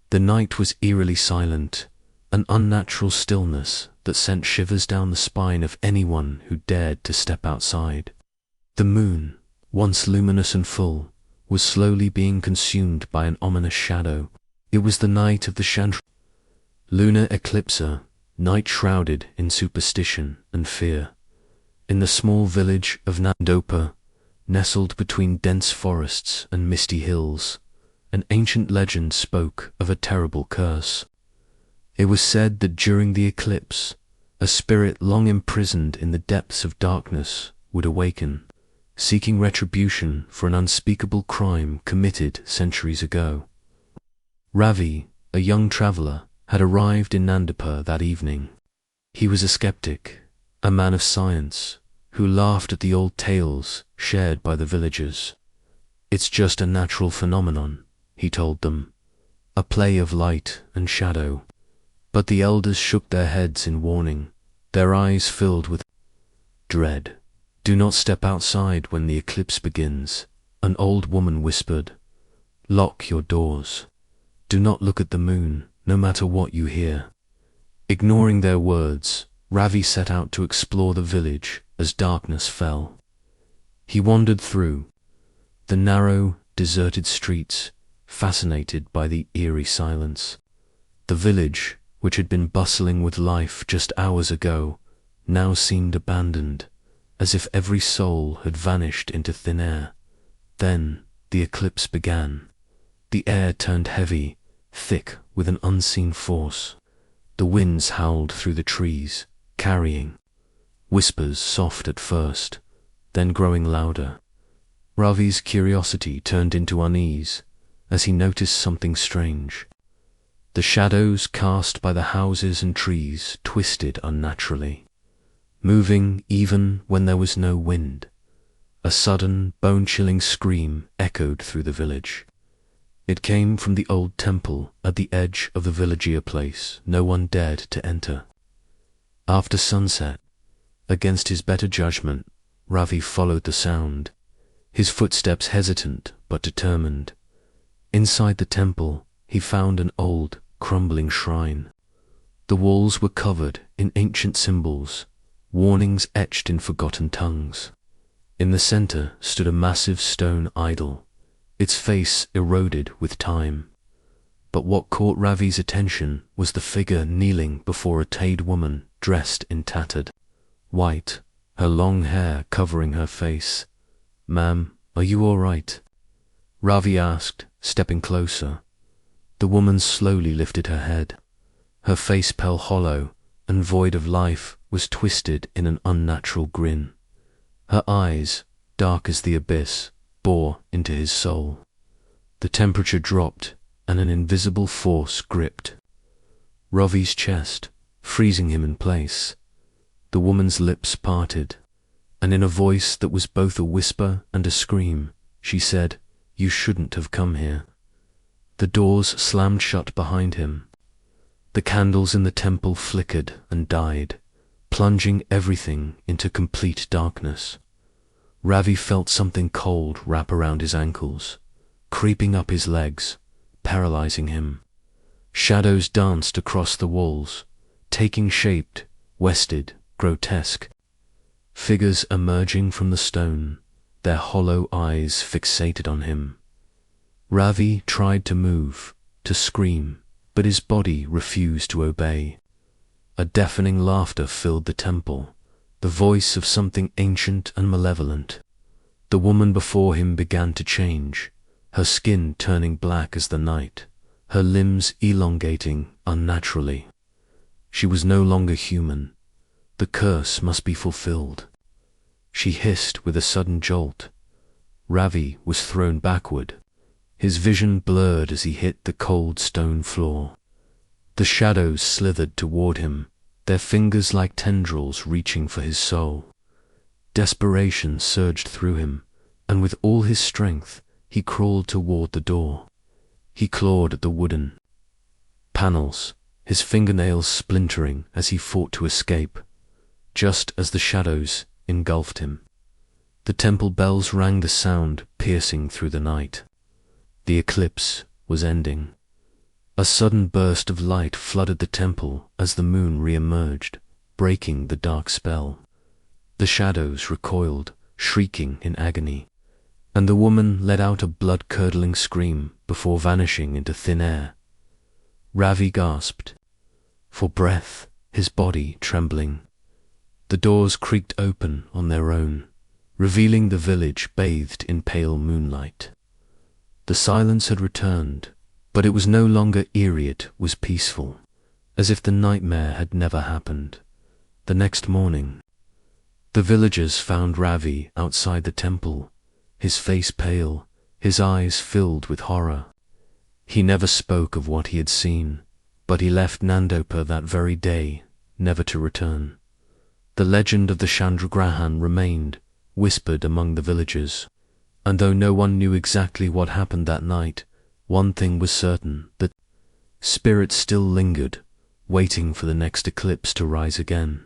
The night was eerily silent, an unnatural stillness that sent shivers down the spine of anyone who dared to step outside. The moon, once luminous and full, was slowly being consumed by an ominous shadow. It was the night of the ChandraGrahan, lunar eclipse, night shrouded in superstition and fear. In the small village of Nandipur, nestled between dense forests and misty hills, an ancient legend spoke of a terrible curse. It was said that during the eclipse, a spirit long imprisoned in the depths of darkness would awaken, seeking retribution for an unspeakable crime committed centuries ago. Ravi, a young traveler, had arrived in Nandipur that evening. He was a skeptic, a man of science, who laughed at the old tales shared by the villagers. "It's just a natural phenomenon," he told them, "a play of light and shadow." But the elders shook their heads in warning, their eyes filled with dread. "Do not step outside when the eclipse begins," an old woman whispered. "Lock your doors. Do not look at the moon, no matter what you hear." Ignoring their words, Ravi set out to explore the village as darkness fell. He wandered through the narrow, deserted streets, fascinated by the eerie silence. The village, which had been bustling with life just hours ago, now seemed abandoned, as if every soul had vanished into thin air. Then the eclipse began. The air turned heavy, thick with an unseen force. The winds howled through the trees, carrying whispers soft at first, then growing louder. Ravi's curiosity turned into unease as he noticed something strange. The shadows cast by the houses and trees twisted unnaturally, moving even when there was no wind. A sudden, bone-chilling scream echoed through the village. It came from the old temple at the edge of the villagier place no one dared to enter. After sunset, against his better judgment, Ravi followed the sound, his footsteps hesitant but determined. Inside the temple, he found an old, crumbling shrine. The walls were covered in ancient symbols, warnings etched in forgotten tongues. In the center stood a massive stone idol, its face eroded with time. But what caught Ravi's attention was the figure kneeling before a tade woman dressed in tattered white, her long hair covering her face. "Ma'am, are you all right?" Ravi asked, stepping closer. The woman slowly lifted her head. Her face pale hollow and void of life was twisted in an unnatural grin. Her eyes, dark as the abyss, bore into his soul. The temperature dropped and an invisible force gripped Ravi's chest, freezing him in place. The woman's lips parted, and in a voice that was both a whisper and a scream, she said, "You shouldn't have come here." The doors slammed shut behind him. The candles in the temple flickered and died, plunging everything into complete darkness. Ravi felt something cold wrap around his ankles, creeping up his legs, paralyzing him. Shadows danced across the walls, taking shape, twisted, grotesque. Figures emerging from the stone, their hollow eyes fixated on him. Ravi tried to move, to scream, but his body refused to obey. A deafening laughter filled the temple, the voice of something ancient and malevolent. The woman before him began to change, her skin turning black as the night, her limbs elongating unnaturally. She was no longer human. The curse must be fulfilled. She hissed with a sudden jolt. Ravi was thrown backward, his vision blurred as he hit the cold stone floor. The shadows slithered toward him, their fingers like tendrils reaching for his soul. Desperation surged through him, and with all his strength, he crawled toward the door. He clawed at the wooden panels, his fingernails splintering as he fought to escape, just as the shadows engulfed him. The temple bells rang the sound piercing through the night. The eclipse was ending. A sudden burst of light flooded the temple as the moon re-emerged, breaking the dark spell. The shadows recoiled, shrieking in agony, and the woman let out a blood-curdling scream before vanishing into thin air. Ravi gasped for breath, his body trembling. The doors creaked open on their own, revealing the village bathed in pale moonlight. The silence had returned, but it was no longer eerie, it was peaceful, as if the nightmare had never happened. The next morning, the villagers found Ravi outside the temple, his face pale, his eyes filled with horror. He never spoke of what he had seen, but he left Nandipur that very day, never to return. The legend of the ChandraGrahan remained, whispered among the villagers, and though no one knew exactly what happened that night, one thing was certain, that spirits still lingered, waiting for the next eclipse to rise again.